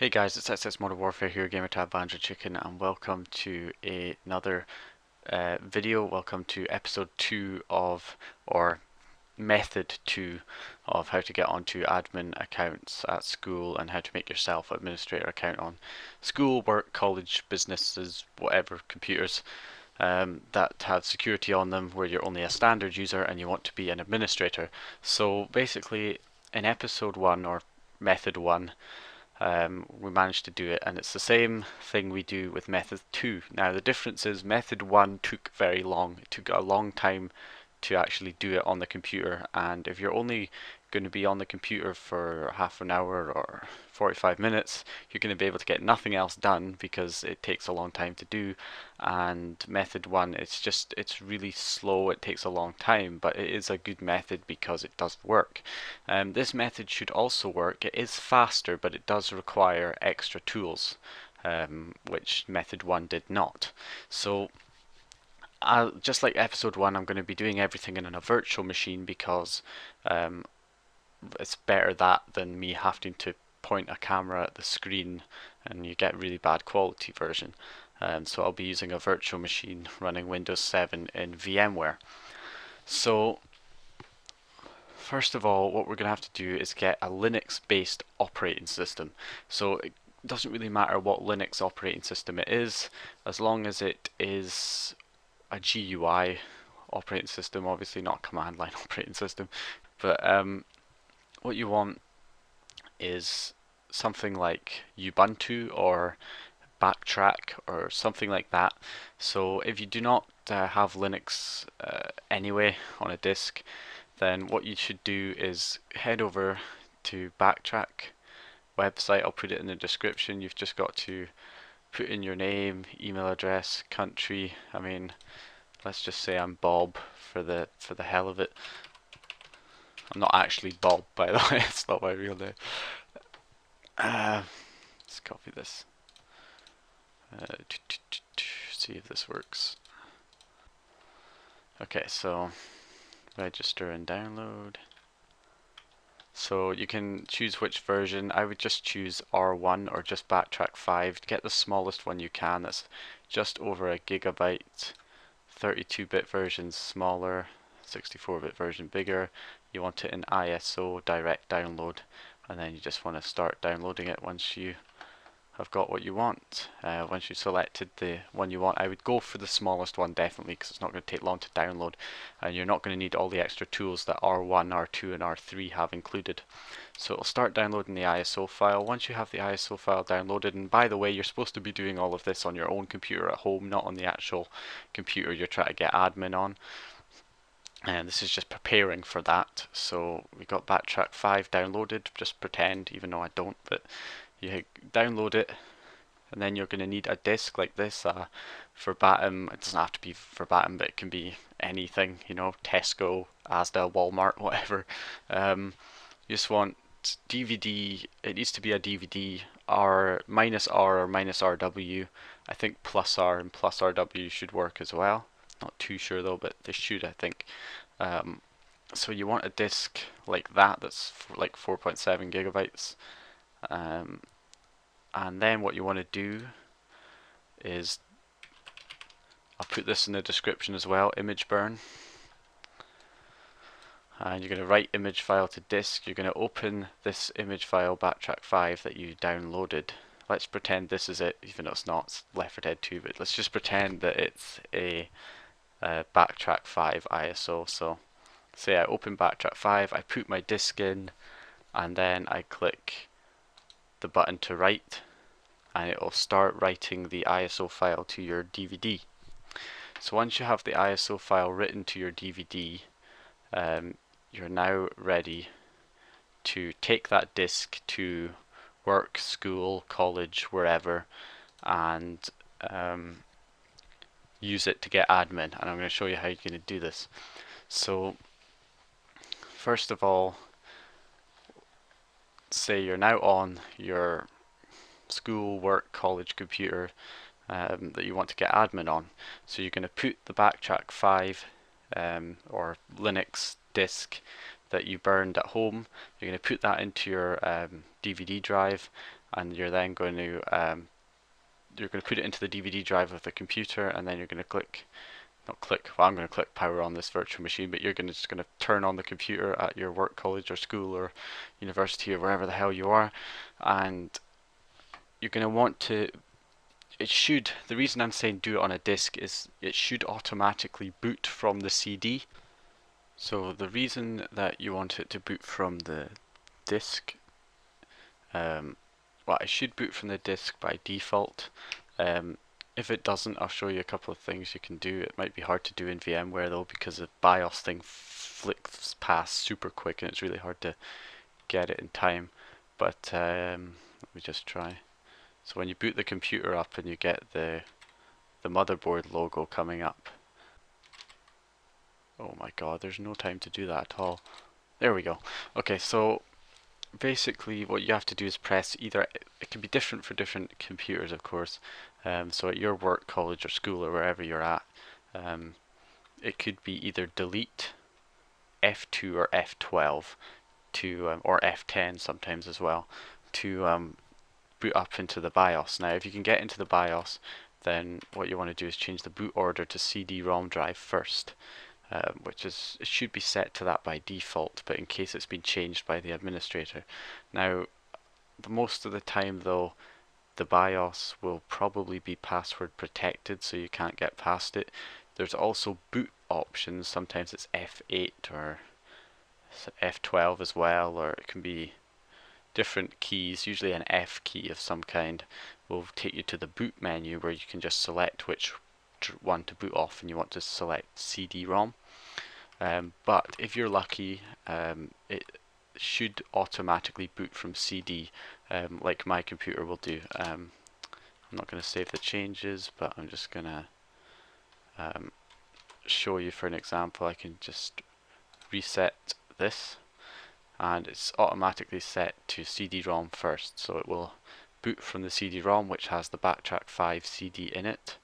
Hey guys, it's SS Modern Warfare here, Gamertag Banjo Chicken, and welcome to another video. Welcome to episode 2 of, or method 2 of how to get onto admin accounts at school and how to make yourself an administrator account on school, work, college, businesses, whatever, computers that have security on them where you're only a standard user and you want to be an administrator. So basically in episode 1 or method 1, we managed to do it, and it's the same thing we do with method 2. Now the difference is method 1 took very long. It took a long time to actually do it on the computer, and if you're only going to be on the computer for half an hour or 45 minutes, you're going to be able to get nothing else done because it takes a long time to do. And method 1, it's really slow, it takes a long time, but it is a good method because it does work. This method should also work. It is faster, but it does require extra tools, which method 1 did not. So just like episode 1, I'm going to be doing everything in a virtual machine because it's better that than me having to point a camera at the screen and you get really bad quality version. So I'll be using a virtual machine running Windows 7 in VMware. So first of all, what we're going to have to do is get a Linux-based operating system. So it doesn't really matter what Linux operating system it is, as long as it is a GUI operating system, obviously not a command line operating system. But what you want is something like Ubuntu or Backtrack or something like that. So if you do not have Linux anyway on a disk, then what you should do is head over to Backtrack website. I'll put it in the description. You've just got to put in your name, email address, country. I mean, let's just say I'm Bob for the hell of it. I'm not actually Bob, by the way. It's not my real name. Let's copy this. See if this works. Okay, so register and download. So you can choose which version. I would just choose R1 or just Backtrack 5. Get the smallest one you can. That's just over a gigabyte. 32-bit version smaller, 64-bit version bigger. You want it in ISO direct download, and then you just want to start downloading it once you have got what you want. Once you've selected the one you want, I would go for the smallest one definitely because it's not going to take long to download, and you're not going to need all the extra tools that R1, R2 and R3 have included. So it'll start downloading the ISO file. Once you have the ISO file downloaded, and by the way, you're supposed to be doing all of this on your own computer at home, not on the actual computer you're trying to get admin on. And this is just preparing for that. So we got Backtrack 5 downloaded, just pretend, even though I don't, but you download it, and then you're going to need a disk like this, verbatim. It doesn't have to be verbatim, but it can be anything, you know, Tesco, Asda, Walmart, whatever. You just want DVD. It needs to be a DVD, R minus R or minus RW. I think plus R and plus RW should work as well. Not too sure though, but they should, I think. So you want a disk like that, that's like 4.7 gigabytes. And then what you want to do is, I'll put this in the description as well, image burn. And you're going to write image file to disk. You're going to open this image file, Backtrack 5, that you downloaded. Let's pretend this is it, even though it's not, it's Left 4 Dead 2, but let's just pretend that it's a Backtrack 5 ISO. So say I open Backtrack 5, I put my disk in, and then I click the button to write, and it will start writing the ISO file to your DVD. So once you have the ISO file written to your DVD, you're now ready to take that disk to work, school, college, wherever, and use it to get admin. And I'm going to show you how you're going to do this. So first of all, say you're now on your school, work, college computer that you want to get admin on. So you're going to put the Backtrack 5 or Linux disk that you burned at home, you're going to put that into your DVD drive, and you're then going to put it into the DVD drive of the computer, and then you're going to click, not click, well, I'm going to click power on this virtual machine, but you're just going to turn on the computer at your work, college or school or university or wherever the hell you are, and you're going to want to, the reason I'm saying do it on a disk is it should automatically boot from the CD. So the reason that you want it to boot from the disk, well, it should boot from the disk by default. If it doesn't, I'll show you a couple of things you can do. It might be hard to do in VMware though, because the BIOS thing flicks past super quick and it's really hard to get it in time. But let me just try. So when you boot the computer up and you get the motherboard logo coming up. Oh my god, there's no time to do that at all. There we go. Okay, so basically what you have to do is press either, it can be different for different computers of course, so at your work, college or school or wherever you're at, it could be either delete, F2 or F12 to, or F10 sometimes as well, to boot up into the BIOS. Now if you can get into the BIOS, then what you want to do is change the boot order to CD-ROM drive first. Which is, it should be set to that by default, but in case it's been changed by the administrator. Now, most of the time though, the BIOS will probably be password protected, so you can't get past it. There's also boot options, sometimes it's F8 or F12 as well, or it can be different keys, usually an F key of some kind will take you to the boot menu where you can just select which one to boot off, and you want to select CD-ROM. But if you're lucky, it should automatically boot from CD, like my computer will do. I'm not going to save the changes, but I'm just going to show you for an example. I can just reset this, and it's automatically set to CD-ROM first, so it will boot from the CD-ROM, which has the Backtrack 5 CD in it.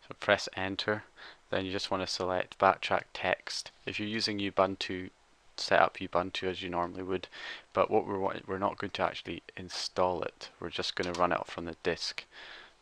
So press enter, then you just want to select Backtrack text. If you're using Ubuntu, set up Ubuntu as you normally would, but what we're not going to actually install it, we're just going to run it from the disk.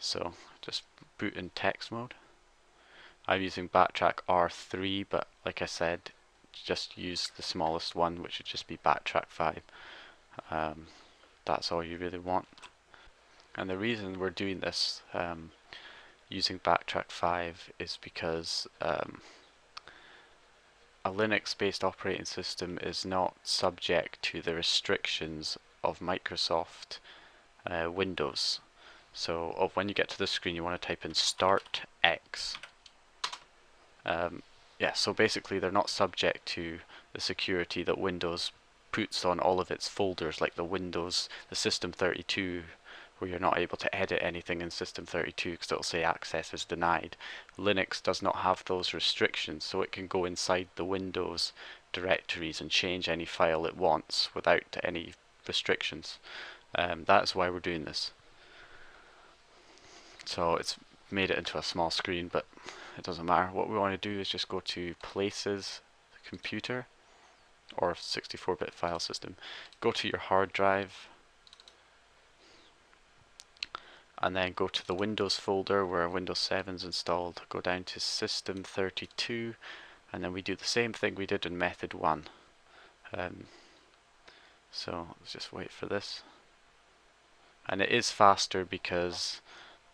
So just boot in text mode. I'm using Backtrack R3, but like I said, just use the smallest one, which would just be Backtrack 5. That's all you really want. And the reason we're doing this using Backtrack 5 is because a Linux-based operating system is not subject to the restrictions of Microsoft Windows. So when you get to the screen, you want to type in Start X. Yeah, so basically they're not subject to the security that Windows puts on all of its folders, like the System32, where you're not able to edit anything in System32 because it'll say access is denied. Linux does not have those restrictions, so it can go inside the Windows directories and change any file it wants without any restrictions. That's why we're doing this. So it's made it into a small screen, but it doesn't matter. What we want to do is just go to Places, Computer, or 64-bit file system. Go to your hard drive, and then go to the Windows folder where Windows 7 is installed. Go down to System32, and then we do the same thing we did in method 1. So let's just wait for this. And it is faster because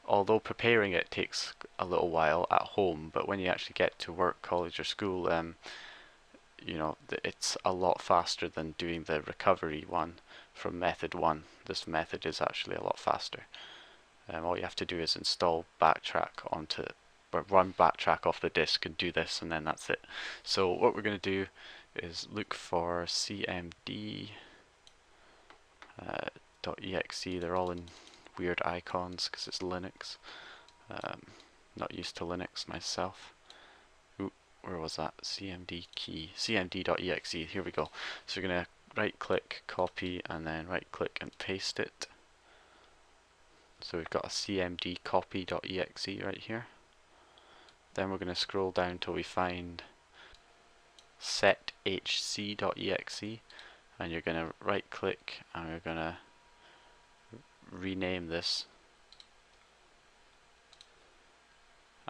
although preparing it takes a little while at home, but when you actually get to work, college or school, you know, it's a lot faster than doing the recovery one from method 1. This method is actually a lot faster. All you have to do is install Backtrack onto, or run Backtrack off the disk and do this, and then that's it. So what we're going to do is look for cmd.exe. They're all in weird icons because it's Linux. Not used to Linux myself. Ooh, where was that? CMD key. cmd.exe. Here we go. So we're going to right click, copy, and then right click and paste it. So we've got a cmd copy.exe right here. Then we're going to scroll down till we find sethc.exe, and you're going to right click and we're going to rename this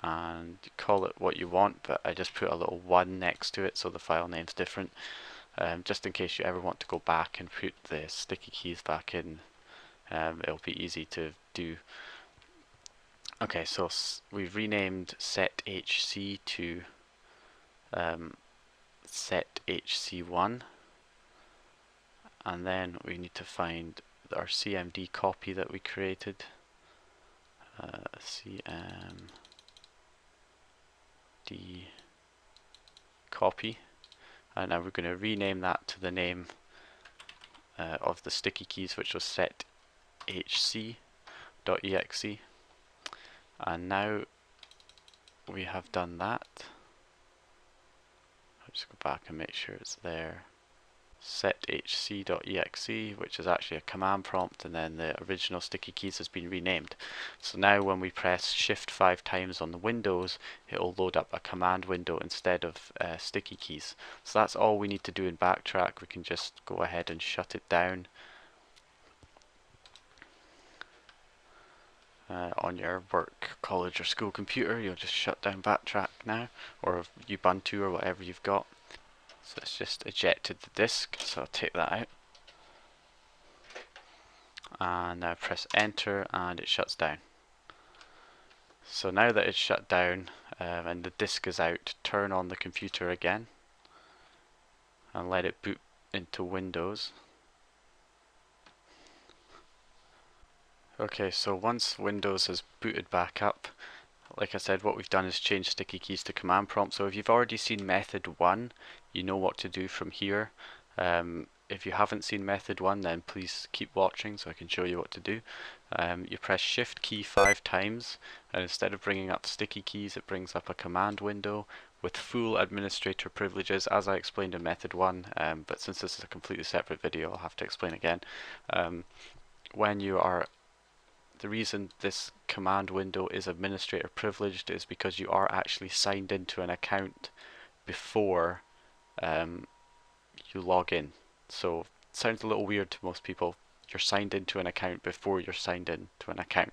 and call it what you want, but I just put a little 1 next to it so the file name's different, just in case you ever want to go back and put the sticky keys back in. It'll be easy to do. Okay, so we've renamed setHC to setHC1, and then we need to find our CMD copy that we created. CMD copy, and now we're going to rename that to the name of the sticky keys, which was setHC.exe. And now we have done that. I'll just go back and make sure it's there. Sethc.exe, which is actually a command prompt, and then the original sticky keys has been renamed. So now when we press Shift 5 times on the Windows, it will load up a command window instead of sticky keys. So that's all we need to do in Backtrack. We can just go ahead and shut it down. On your work, college or school computer, you'll just shut down Backtrack now, or Ubuntu or whatever you've got. So it's just ejected the disk, so I'll take that out. And now press enter and it shuts down. So now that it's shut down and the disk is out, turn on the computer again and let it boot into Windows. Okay, so once Windows has booted back up, like I said, what we've done is change sticky keys to command prompt. So if you've already seen method 1, you know what to do from here. If you haven't seen method 1, then please keep watching so I can show you what to do. You press Shift key 5 times, and instead of bringing up sticky keys, it brings up a command window with full administrator privileges, as I explained in method 1, but since this is a completely separate video, I'll have to explain again. The reason this command window is administrator privileged is because you are actually signed into an account before you log in. So it sounds a little weird to most people. You're signed into an account before you're signed into an account.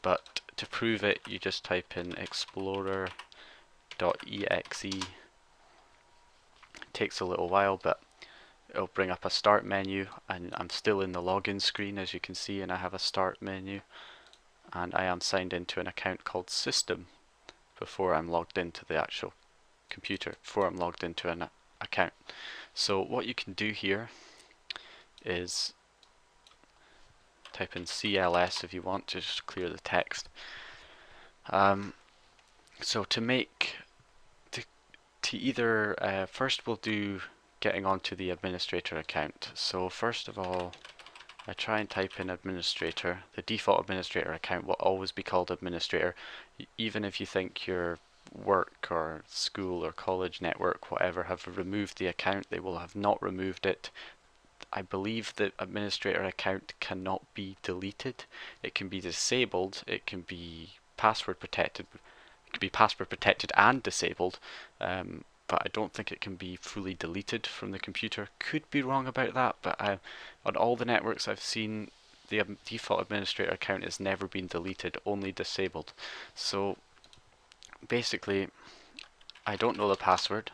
But to prove it, you just type in explorer.exe. It takes a little while, but it'll bring up a start menu, and I'm still in the login screen, as you can see, and I have a start menu, and I am signed into an account called System before I'm logged into the actual computer, before I'm logged into an account. So what you can do here is type in CLS if you want to just clear the text. So to either first we'll do getting onto the administrator account. So first of all, I try and type in administrator. The default administrator account will always be called administrator, even if you think your work or school or college network, whatever, have removed the account. They will have not removed it. I believe the administrator account cannot be deleted. It can be disabled. It can be password protected. It can be password protected and disabled. But I don't think it can be fully deleted from the computer. Could be wrong about that, but on all the networks I've seen, the default administrator account has never been deleted, only disabled. So basically, I don't know the password,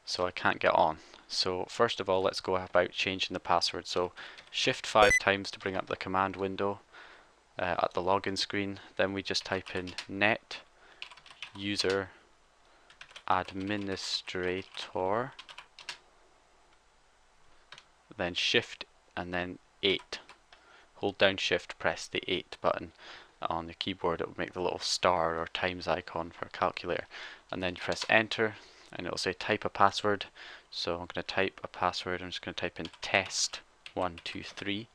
so I can't get on. So first of all, let's go about changing the password. So Shift 5 times to bring up the command window at the login screen. Then we just type in net user administrator, then Shift and then 8. Hold down Shift, press the 8 button on the keyboard. It will make the little star or times icon for a calculator, and then press enter and it will say type a password. So I'm going to type a password. I'm just going to type in test123,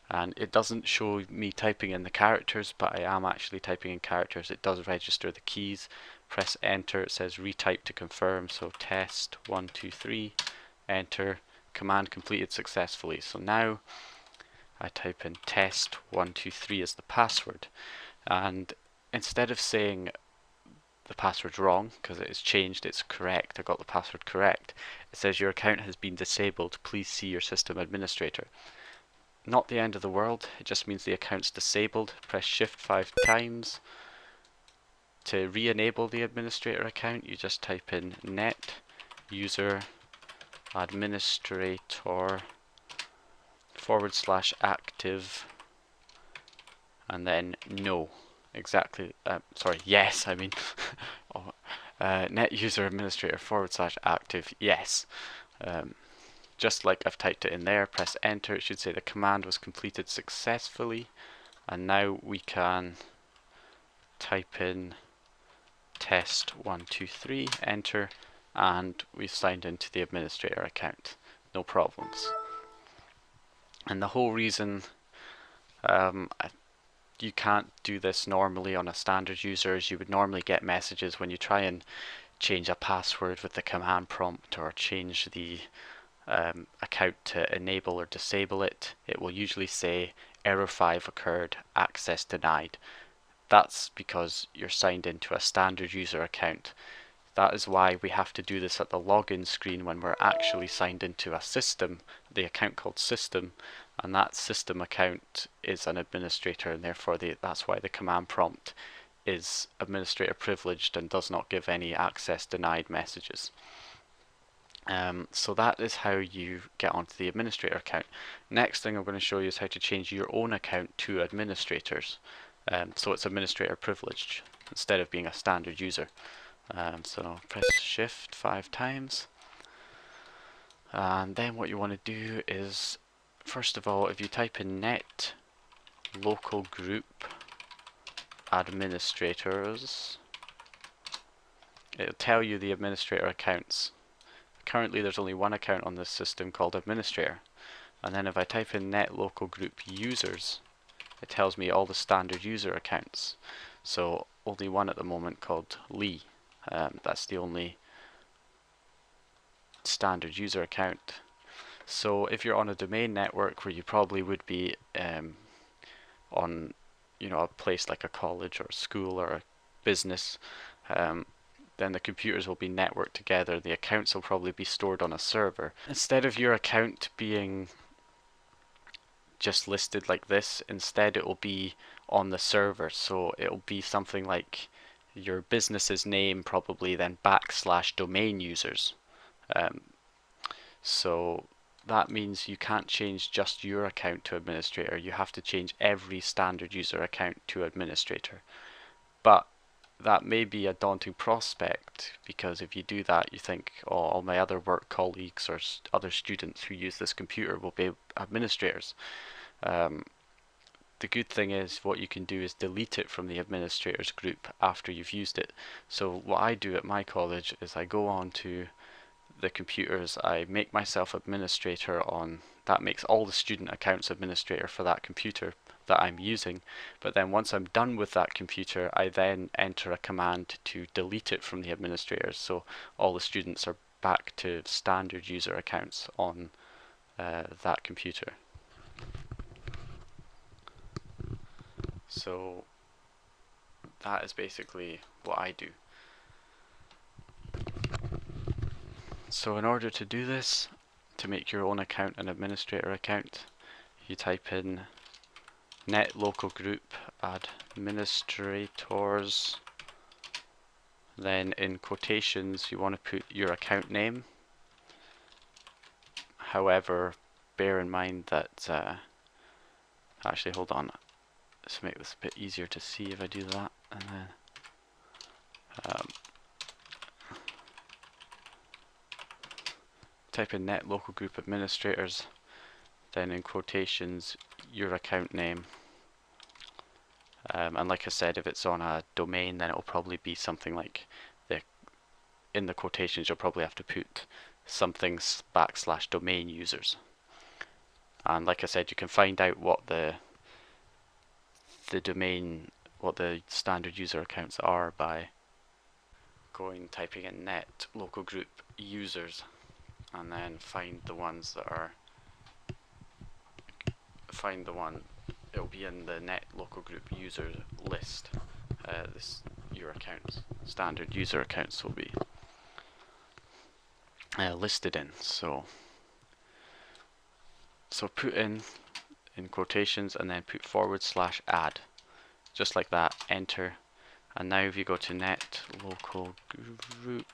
and it doesn't show me typing in the characters, but I am actually typing in characters. It does register the keys. Press enter. It says retype to confirm. So test123, enter. Command completed successfully. So now I type in test123 as the password, and instead of saying the password's wrong because it is changed, it's correct, I got the password correct, it says your account has been disabled, please see your system administrator. not the end of the world, it just means the account's disabled. Press Shift 5 times. To re-enable the administrator account, you just type in net user administrator /active and then no. Exactly, sorry, yes, I mean, oh, net user administrator /active, yes. Just like I've typed it in there, press enter, it should say the command was completed successfully, and now we can type in test123, enter, and we've signed into the administrator account. No problems. And the whole reason you can't do this normally on a standard user is you would normally get messages when you try and change a password with the command prompt or change the account to enable or disable it. It will usually say error 5 occurred, access denied. That's because you're signed into a standard user account. That is why we have to do this at the login screen when we're actually signed into a system, the account called system, and that system account is an administrator, and therefore that's why the command prompt is administrator privileged and does not give any access denied messages. So that is how you get onto the administrator account. Next thing I'm going to show you is how to change your own account to administrators. So it's administrator privileged instead of being a standard user. So press Shift 5 times, and then what you want to do is, first of all, if you type in net local group administrators, it'll tell you the administrator accounts. Currently there's only one account on this system called administrator, and then if I type in net local group users, it tells me all the standard user accounts. So only one at the moment called Lee. That's the only standard user account. So if you're on a domain network where you probably would be on, a place like a college or a school or a business, then the computers will be networked together. The accounts will probably be stored on a server. Instead of your account being just listed like this, instead it will be on the server. So it'll be something like your business's name, probably then /domain users. So that means you can't change just your account to administrator. You have to change every standard user account to administrator. But that may be a daunting prospect, because if you do that, you think, oh, all my other work colleagues or other students who use this computer will be administrators. The good thing is what you can do is delete it from the administrators group after you've used it. So what I do at my college is I go on to the computers, I make myself administrator on, that makes all the student accounts administrator for that computer that I'm using, but then once I'm done with that computer, I then enter a command to delete it from the administrators, so all the students are back to standard user accounts on that computer. So that is basically what I do. So in order to do this, to make your own account an administrator account, you type in net local group administrators, then in quotations you want to put your account name. However, bear in mind that actually, hold on, let's make this a bit easier to see if I do that, and then type in net local group administrators, then in quotations your account name, and like I said, if it's on a domain, then it will probably be something like in the quotations you'll probably have to put something /domain users. And like I said, you can find out what the standard user accounts are by typing in net local group users, and then find the ones that are, it'll be in the net local group user list. Your accounts, standard user accounts, will be listed in. So put in in quotations and then put /add, just like that, enter. And now if you go to net local group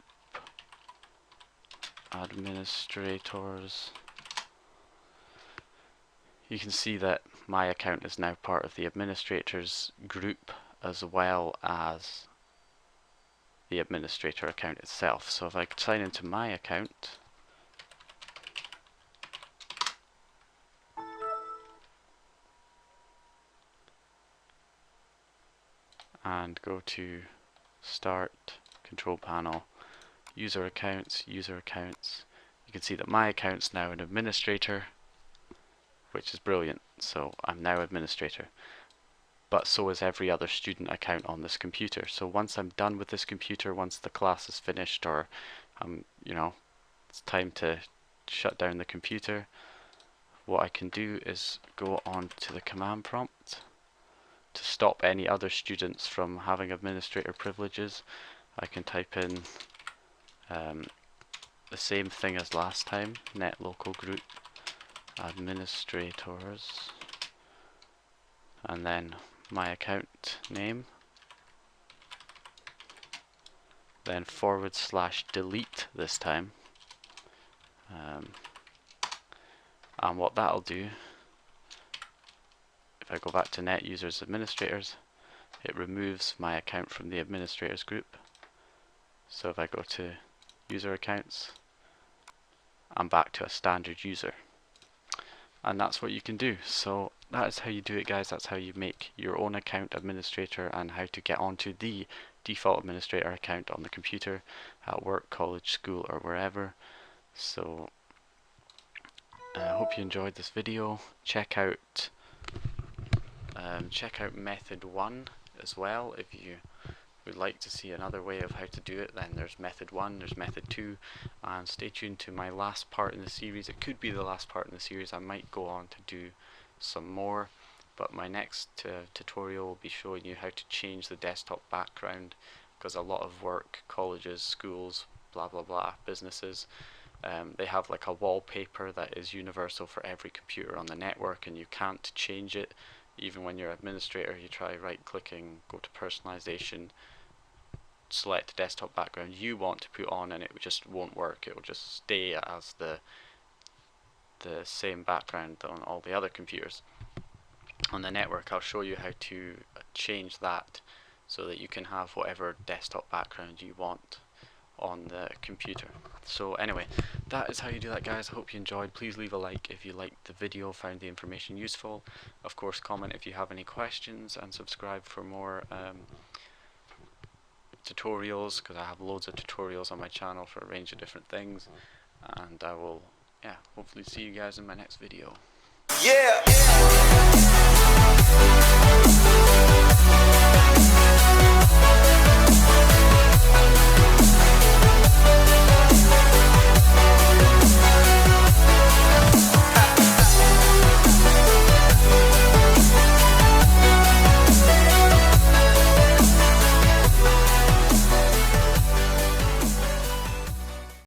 administrators, you can see that my account is now part of the administrators group as well as the administrator account itself. So if I could sign into my account, and go to start, control panel, user accounts, you can see that my account's now an administrator, which is brilliant. So I'm now administrator, but so is every other student account on this computer. So once I'm done with this computer, once the class is finished, or you know, it's time to shut down the computer, what I can do is go on to the command prompt to stop any other students from having administrator privileges. I can type in the same thing as last time, net local group administrators, and then my account name, then /delete this time, and what that'll do, if I go back to net users administrators, it removes my account from the administrators group. So if I go to user accounts, I'm back to a standard user. And that's what you can do. So that is how you do it, guys. That's how you make your own account administrator and how to get onto the default administrator account on the computer at work, college, school, or wherever. So I hope you enjoyed this video. Check out method 1 as well. If you would like to see another way of how to do it, then there's method 1, there's method 2, and stay tuned to my last part in the series. It could be the last part in the series. I might go on to do some more, but my next tutorial will be showing you how to change the desktop background, because a lot of work, colleges, schools, blah blah blah, businesses, they have like a wallpaper that is universal for every computer on the network, and you can't change it. Even when you're administrator, you try right clicking, go to personalization, select the desktop background you want to put on, and it just won't work. It will just stay as the same background on all the other computers on the network. I'll show you how to change that so that you can have whatever desktop background you want on the computer. So anyway, that is how you do that, guys. I hope you enjoyed. Please leave a like if you liked the video, found the information useful. Of course, comment if you have any questions, and subscribe for more tutorials, because I have loads of tutorials on my channel for a range of different things. And I will, hopefully see you guys in my next video. Yeah.